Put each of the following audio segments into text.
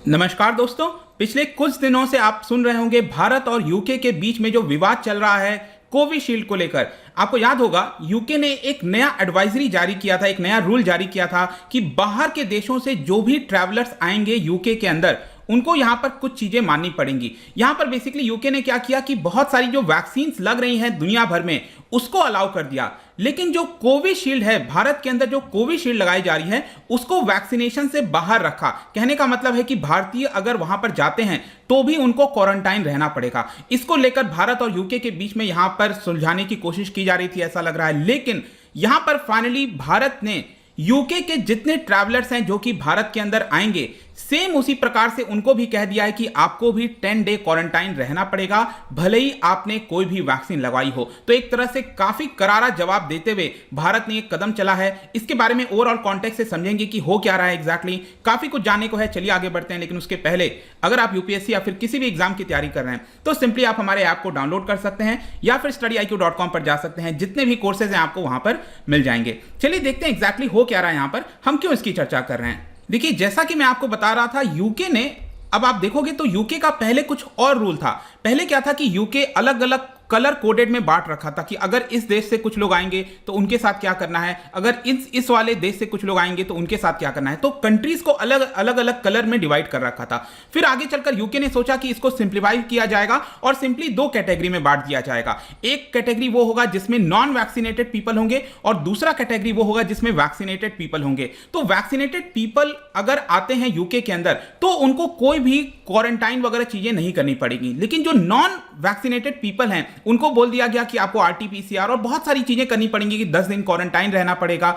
नमस्कार दोस्तों। पिछले कुछ दिनों से आप सुन रहे होंगे भारत और यूके के बीच में जो विवाद चल रहा है कोविशील्ड को लेकर। आपको याद होगा यूके ने एक नया एडवाइजरी जारी किया था, एक नया रूल जारी किया था कि बाहर के देशों से जो भी ट्रैवलर्स आएंगे यूके के अंदर उनको यहां पर कुछ चीजें माननी पड़ेंगी। यहां पर बेसिकली यूके ने क्या किया कि बहुत सारी जो वैक्सीन लग रही हैं दुनिया भर में उसको अलाउ कर दिया, लेकिन जो कोविशील्ड है भारत के अंदर जो कोविशील्ड लगाई जा रही है उसको वैक्सीनेशन से बाहर रखा। कहने का मतलब है कि भारतीय अगर वहां पर जाते हैं तो भी उनको क्वारंटाइन रहना पड़ेगा। इसको लेकर भारत और यूके के बीच में यहां पर सुलझाने की कोशिश की जा रही थी, ऐसा लग रहा है। लेकिन यहां पर फाइनली भारत ने यूके के जितने ट्रैवलर्स हैं जो कि भारत के अंदर आएंगे सेम उसी प्रकार से उनको भी कह दिया है कि आपको भी 10 डे क्वारंटाइन रहना पड़ेगा, भले ही आपने कोई भी वैक्सीन लगवाई हो। तो एक तरह से काफी करारा जवाब देते हुए भारत ने एक कदम चला है। इसके बारे में ओवरऑल कॉन्टेक्स्ट से समझेंगे कि हो क्या रहा है एग्जैक्टली। काफी कुछ जानने को है, चलिए आगे बढ़ते हैं। लेकिन उसके पहले अगर आप यूपीएससी या फिर किसी भी एग्जाम की तैयारी कर रहे हैं तो सिंपली आप हमारे ऐप को डाउनलोड कर सकते हैं या फिर study.iq.com पर जा सकते हैं। जितने भी कोर्सेज हैं आपको वहां पर मिल जाएंगे। चलिए देखते हैं एग्जैक्टली हो क्या रहा है यहां पर, हम क्यों इसकी चर्चा कर रहे हैं। देखिए, जैसा कि मैं आपको बता रहा था, यूके ने, अब आप देखोगे तो यूके का पहले कुछ और रूल था। पहले क्या था कि यूके अलग अलग कलर कोडेड में बांट रखा था कि अगर इस देश से कुछ लोग आएंगे तो उनके साथ क्या करना है, अगर इस वाले देश से कुछ लोग आएंगे तो उनके साथ क्या करना है। तो कंट्रीज को अलग अलग कलर में डिवाइड कर रखा था। फिर आगे चलकर यूके ने सोचा कि इसको सिंप्लीफाई किया जाएगा और सिंपली दो कैटेगरी में बांट दिया जाएगा। एक कैटेगरी वो होगा जिसमें नॉन वैक्सीनेटेड पीपल होंगे और दूसरा कैटेगरी वो होगा जिसमें वैक्सीनेटेड पीपल होंगे। तो वैक्सीनेटेड पीपल अगर आते हैं यूके के अंदर तो उनको कोई भी क्वारंटाइन वगैरह चीजें नहीं करनी पड़ेगी। लेकिन जो नॉन वैक्सीनेटेड पीपल हैं उनको बोल दिया गया कि आपको आरटीपीसीआर और बहुत सारी चीजें करनी पड़ेंगी कि 10 दिन क्वारंटाइन रहना पड़ेगा।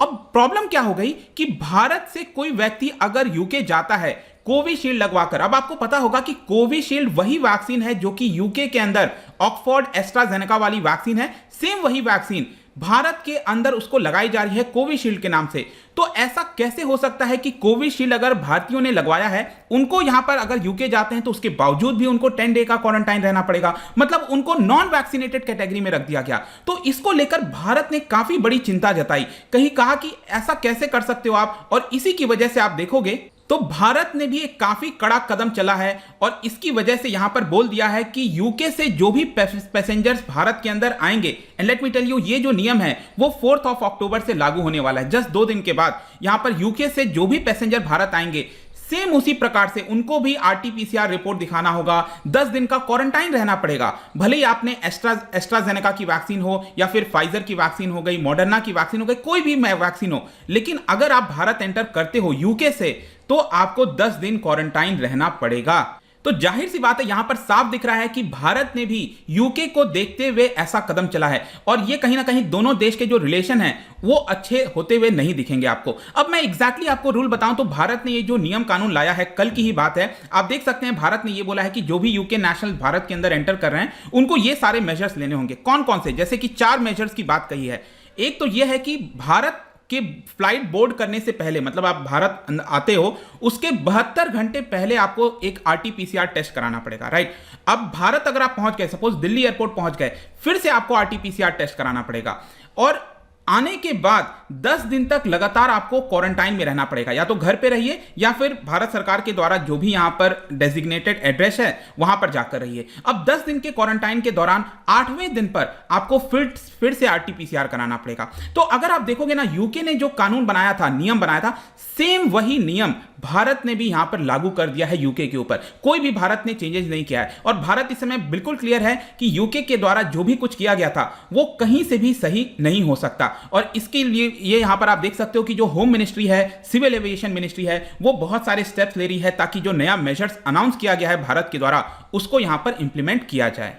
अब प्रॉब्लम क्या हो गई कि भारत से कोई व्यक्ति अगर यूके जाता है कोविशील्ड लगवाकर, अब आपको पता होगा कि कोविशील्ड वही वैक्सीन है जो कि यूके के अंदर ऑक्सफोर्ड एस्ट्राजेनेका वाली वैक्सीन है, सेम वही वैक्सीन भारत के अंदर उसको लगाई जा रही है कोविशील्ड के नाम से। तो ऐसा कैसे हो सकता है कि कोविशील्ड अगर भारतीयों ने लगवाया है उनको यहां पर अगर यूके जाते हैं तो उसके बावजूद भी उनको 10 डे का क्वारंटाइन रहना पड़ेगा, मतलब उनको नॉन वैक्सीनेटेड कैटेगरी में रख दिया गया। तो इसको लेकर भारत ने काफी बड़ी चिंता जताई, कहीं कहा कि ऐसा कैसे कर सकते हो आप। और इसी की वजह से आप देखोगे तो भारत ने भी एक काफी कड़ा कदम चला है और इसकी वजह से यहां पर बोल दिया है कि यूके से जो भी पैसेंजर्स भारत के अंदर आएंगे, and let me tell you, ये जो नियम है वो 4 अक्टूबर से लागू होने वाला है। जस्ट 2 दिन के बाद यहां पर यूके से जो भी पैसेंजर भारत आएंगे सेम उसी प्रकार से उनको भी आरटीपीसीआर रिपोर्ट दिखाना होगा, 10 दिन का क्वारंटाइन रहना पड़ेगा। भले ही आपने एस्ट्राजेनेका की वैक्सीन हो या फिर फाइजर की वैक्सीन हो गई, मॉडर्ना की वैक्सीन हो गई, कोई भी वैक्सीन हो, लेकिन अगर आप भारत एंटर करते हो यूके से तो आपको 10 दिन क्वारंटाइन रहना पड़ेगा। तो जाहिर सी बात है यहां पर साफ दिख रहा है कि भारत ने भी यूके को देखते हुए ऐसा कदम चला है और ये कहीं ना कहीं दोनों देश के जो रिलेशन है वो अच्छे होते हुए नहीं दिखेंगे आपको। अब मैं एग्जैक्टली आपको रूल बताऊं तो भारत ने ये जो नियम कानून लाया है, कल की ही बात है, आप देख सकते हैं भारत ने ये बोला है कि जो भी यूके नेशनल भारत के अंदर एंटर कर रहे हैं उनको ये सारे मेजर्स लेने होंगे। कौन कौन से, जैसे कि 4 मेजर्स की बात कही है। एक तो ये है कि भारत कि फ्लाइट बोर्ड करने से पहले, मतलब आप भारत आते हो उसके 72 घंटे पहले आपको एक आरटीपीसीआर टेस्ट कराना पड़ेगा, राइट। अब भारत अगर आप पहुंच गए, सपोज दिल्ली एयरपोर्ट पहुंच गए, फिर से आपको आरटीपीसीआर टेस्ट कराना पड़ेगा और आने के बाद 10 दिन तक लगातार आपको क्वारंटाइन में रहना पड़ेगा। या तो घर पे रहिए या फिर भारत सरकार के द्वारा जो भी यहां पर डेजिग्नेटेड एड्रेस है वहां पर जाकर रहिए। अब 10 दिन के क्वारंटाइन के दौरान 8वें दिन पर आपको फिर से आरटीपीसीआर कराना पड़ेगा। तो अगर आप देखोगे ना, यूके ने जो कानून बनाया था, नियम बनाया था, सेम वही नियम भारत ने भी यहां पर लागू कर दिया है यूके के ऊपर। कोई भी भारत ने चेंजेस नहीं किया है और भारत इस समय बिल्कुल क्लियर है कि यूके के द्वारा जो भी कुछ किया गया था वो कहीं से भी सही नहीं हो सकता। और इसके लिए ये यहां पर आप देख सकते हो कि जो होम मिनिस्ट्री है, सिविल एविएशन मिनिस्ट्री है, वो बहुत सारे स्टेप्स ले रही है ताकि जो नया मेजर्स अनाउंस किया गया है भारत के द्वारा उसको यहां पर इंप्लीमेंट किया जाए।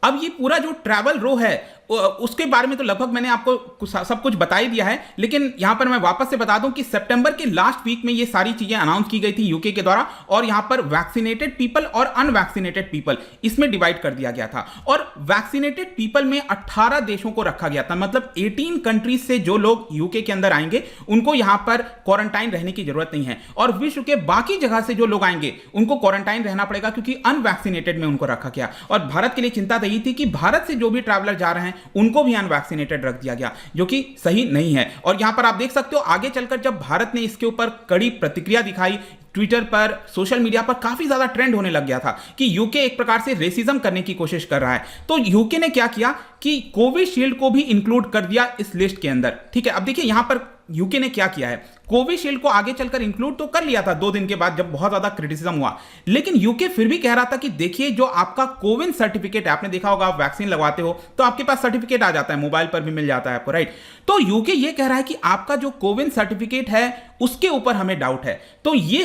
अब ये पूरा जो ट्रैवल रो है उसके बारे में तो लगभग मैंने आपको सब कुछ बता ही दिया है, लेकिन यहां पर मैं वापस से बता दूं कि सितंबर के लास्ट वीक में ये सारी चीजें अनाउंस की गई थी यूके के द्वारा और यहां पर वैक्सीनेटेड पीपल और अनवैक्सीनेटेड पीपल इसमें डिवाइड कर दिया गया था। और वैक्सीनेटेड पीपल में 18 देशों को रखा गया था, मतलब 18 कंट्रीज से जो लोग यूके के अंदर आएंगे उनको यहां पर क्वारंटाइन रहने की जरूरत नहीं है और विश्व के बाकी जगह से जो लोग आएंगे उनको क्वारंटाइन रहना पड़ेगा क्योंकि अनवैक्सीनेटेड में उनको रखा गया। और भारत के लिए चिंता था यही थी कि भारत से जो भी ट्रैवलर जा रहे हैं उनको भी अनवैक्सीनेटेड रख दिया गया, जो कि सही नहीं है। और यहां पर आप देख सकते हो आगे चलकर जब भारत ने इसके ऊपर कड़ी प्रतिक्रिया दिखाई, ट्विटर पर, सोशल मीडिया पर काफी ज्यादा ट्रेंड होने लग गया था कि यूके एक प्रकार से रेसिज्म करने की कोशिश कर रहा है। तो यूके ने क्या किया कि कोविशील्ड को भी इंक्लूड कर दिया इस लिस्ट के अंदर। ठीक है, अब देखिए यहां पर यूके ने क्या किया है, कोविशील्ड को आगे चलकर इंक्लूड तो कर लिया था 2 दिन के बाद जब बहुत ज्यादा क्रिटिसिज्म हुआ, लेकिन यूके फिर भी कह रहा था कि देखिए जो आपका कोविन सर्टिफिकेट है, आपने देखा होगा आप वैक्सीन लगवाते हो तो आपके पास सर्टिफिकेट आ जाता है, मोबाइल पर भी मिल जाता है आपको, राइट। तो यूके ये कह रहा है कि आपका जो कोविन सर्टिफिकेट है उसके ऊपर हमें डाउट है, तो ये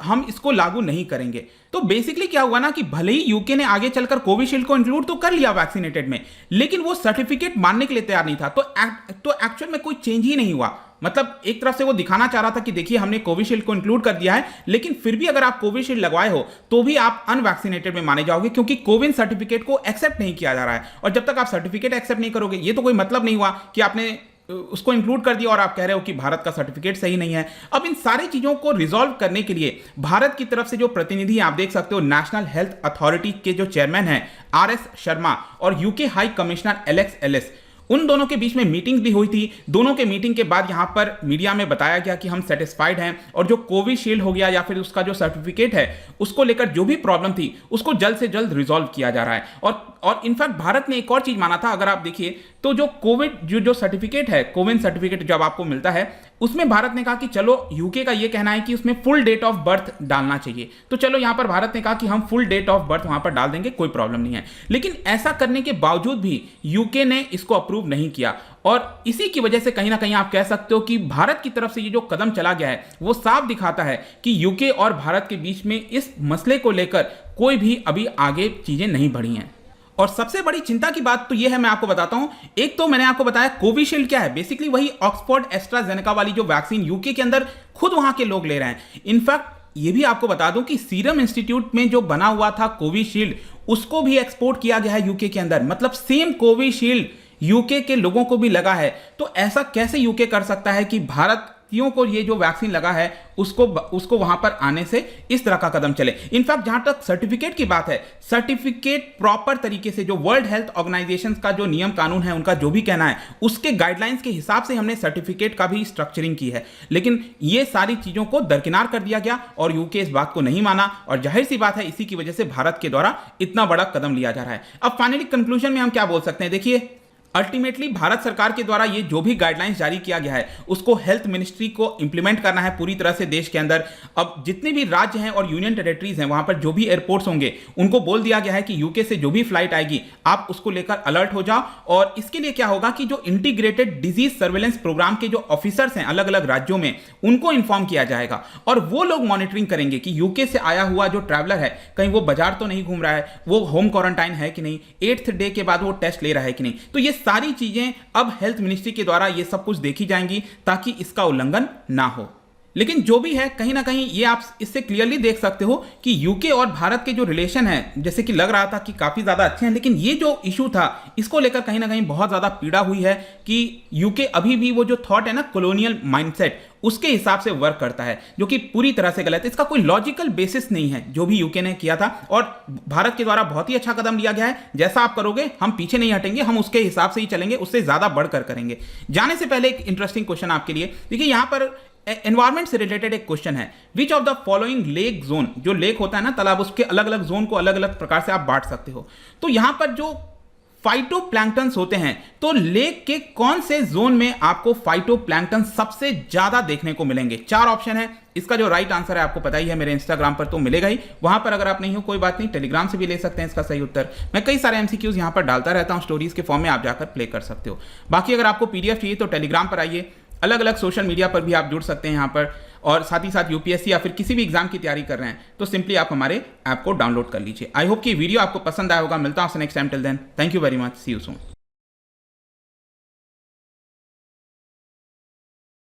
हम इसको लागू नहीं करेंगे। तो बेसिकली क्या हुआ ना कि भले ही यूके ने आगे चलकर कोविशील्ड को इंक्लूड तो कर लिया वैक्सीनेटेड में, लेकिन वो सर्टिफिकेट मानने के लिए तैयार नहीं था। तो एक्चुअल में कोई चेंज ही नहीं हुआ। मतलब एक तरफ से वो दिखाना चाह रहा था कि देखिए हमने कोविशील्ड को इंक्लूड कर दिया है, लेकिन फिर भी अगर आप कोविशील्ड लगवाए हो तो भी आप अनवैक्सीनेटेड में माने जाओगे, क्योंकि कोविन सर्टिफिकेट को एक्सेप्ट नहीं किया जा रहा है। और जब तक आप सर्टिफिकेट एक्सेप्ट नहीं करोगे, ये तो कोई मतलब नहीं हुआ कि आपने उसको इंक्लूड कर दिया और आप कह रहे हो कि भारत का सर्टिफिकेट सही नहीं है। अब इन सारी चीजों को रिजॉल्व करने के लिए भारत की तरफ से जो प्रतिनिधि आप देख सकते हो, नेशनल हेल्थ अथॉरिटी के जो चेयरमैन हैं RS शर्मा और UK high commissioner Alex Ellis, उन दोनों के बीच में मीटिंग भी हुई थी। दोनों के मीटिंग के बाद यहां पर मीडिया में बताया गया कि हम सेटिस्फाइड हैं और जो कोविशील्ड हो गया या फिर उसका जो सर्टिफिकेट है उसको लेकर जो भी प्रॉब्लम थी उसको जल्द से जल्द रिजॉल्व किया जा रहा है। और इनफैक्ट भारत ने एक और चीज माना था, अगर आप देखिए तो जो कोविड जो सर्टिफिकेट है, कोविन सर्टिफिकेट जब आपको मिलता है, उसमें भारत ने कहा कि चलो, यूके का ये कहना है कि उसमें फुल डेट ऑफ बर्थ डालना चाहिए, तो चलो यहां पर भारत ने कहा कि हम फुल डेट ऑफ बर्थ वहां पर डाल देंगे, कोई प्रॉब्लम नहीं है। लेकिन ऐसा करने के बावजूद भी यूके ने इसको अप्रूव नहीं किया और इसी की वजह से कहीं ना कहीं आप कह सकते हो कि भारत की तरफ से ये जो कदम चला गया है वो साफ दिखाता है कि यूके और भारत के बीच में इस मसले को लेकर कोई भी अभी आगे चीजें नहीं बढ़ी हैं। और सबसे बड़ी चिंता की बात तो यह है, मैं आपको बताता हूं। एक तो मैंने आपको बताया कोविशील्ड क्या है, बेसिकली वही ऑक्सफोर्ड एस्ट्राजेनेका वाली जो वैक्सीन यूके के अंदर खुद वहां के लोग ले रहे हैं। इनफैक्ट ये भी आपको बता दूं कि सीरम इंस्टीट्यूट में जो बना हुआ था कोविशील्ड, उसको भी एक्सपोर्ट किया गया है यूके के अंदर। मतलब सेम कोविशील्ड यूके के लोगों को भी लगा है। तो ऐसा कैसे यूके कर सकता है कि भारतीयों को ये जो वैक्सीन लगा है उसको वहां पर आने से इस तरह का कदम चले। इनफैक्ट जहां तक सर्टिफिकेट की बात है, सर्टिफिकेट प्रॉपर तरीके से जो वर्ल्ड हेल्थ ऑर्गेनाइजेशन का जो नियम कानून है, उनका जो भी कहना है, उसके गाइडलाइंस के हिसाब से हमने सर्टिफिकेट का भी स्ट्रक्चरिंग की है। लेकिन ये सारी चीजों को दरकिनार कर दिया गया और यूके इस बात को नहीं माना और जाहिर सी बात है इसी की वजह से भारत के द्वारा इतना बड़ा कदम लिया जा रहा है। अब फाइनली कंक्लूजन में हम क्या बोल सकते हैं, देखिए अल्टीमेटली भारत सरकार के द्वारा ये जो भी गाइडलाइंस जारी किया गया है उसको हेल्थ मिनिस्ट्री को इंप्लीमेंट करना है पूरी तरह से देश के अंदर। अब जितने भी राज्य हैं और यूनियन टेरिटरीज हैं, वहां पर जो भी एयरपोर्ट्स होंगे उनको बोल दिया गया है कि यूके से जो भी फ्लाइट आएगी आप उसको लेकर अलर्ट हो जाओ। और इसके लिए क्या होगा कि जो इंटीग्रेटेड डिजीज सर्वेलेंस प्रोग्राम के जो ऑफिसर्स हैं अलग अलग राज्यों में, उनको इन्फॉर्म किया जाएगा और वो लोग मॉनिटरिंग करेंगे कि यूके से आया हुआ जो ट्रैवलर है कहीं वो बाजार तो नहीं घूम रहा है, वो होम क्वारंटाइन है कि नहीं, 8th डे के बाद वो टेस्ट ले रहा है कि नहीं। तो ये सारी चीजें अब हेल्थ मिनिस्ट्री के द्वारा ये सब कुछ देखी जाएंगी ताकि इसका उल्लंघन ना हो। लेकिन जो भी है, कहीं ना कहीं ये आप इससे क्लियरली देख सकते हो कि यूके और भारत के जो रिलेशन है, जैसे कि लग रहा था कि काफी ज्यादा अच्छे हैं, लेकिन ये जो इशू था इसको लेकर कहीं ना कहीं बहुत ज्यादा पीड़ा हुई है कि यूके अभी भी वो जो थॉट है ना, कॉलोनियल माइंडसेट, उसके हिसाब से वर्क करता है, जो कि पूरी तरह से गलत है। इसका कोई लॉजिकल बेसिस नहीं है जो भी यूके ने किया था और भारत के द्वारा बहुत ही अच्छा कदम लिया गया है। जैसा आप करोगे हम पीछे नहीं हटेंगे, हम उसके हिसाब से ही चलेंगे, उससे ज्यादा बढ़कर करेंगे। जाने से पहले एक इंटरेस्टिंग क्वेश्चन आपके लिए, देखिए यहां पर एनवायरमेंट से रिलेटेड एक क्वेश्चन है, which of the following lake zone, जो लेक होता है ना तालाब, उसके अलग अलग जोन को अलग अलग प्रकार से आप बांट सकते हो। तो यहां पर जो फाइटोप्लैंक्टन्स होते हैं, तो लेक के कौन से जोन में आपको फाइटोप्लैंक्टन सबसे ज्यादा देखने को मिलेंगे? 4 ऑप्शन है। इसका जो राइट आंसर है आपको पता ही है, मेरे इंस्टाग्राम पर तो मिलेगा ही, वहां पर अगर आप नहीं हो कोई बात नहीं, टेलीग्राम से भी ले सकते हैं इसका सही उत्तर। मैं कई सारे एमसीक्यूज यहां पर डालता रहता हूं स्टोरीज के फॉर्म में, आप जाकर प्ले कर सकते हो। बाकी अगर आपको पीडीएफ चाहिए तो टेलीग्राम पर आइए, अलग अलग सोशल मीडिया पर भी आप जुड़ सकते हैं यहाँ पर, और साथ ही साथ यूपीएससी या फिर किसी भी एग्जाम की तैयारी कर रहे हैं तो सिंपली आप हमारे ऐप को डाउनलोड कर लीजिए। आई होप कि वीडियो आपको पसंद आया होगा। मिलता हूं next time, till then thank you very much, see you soon.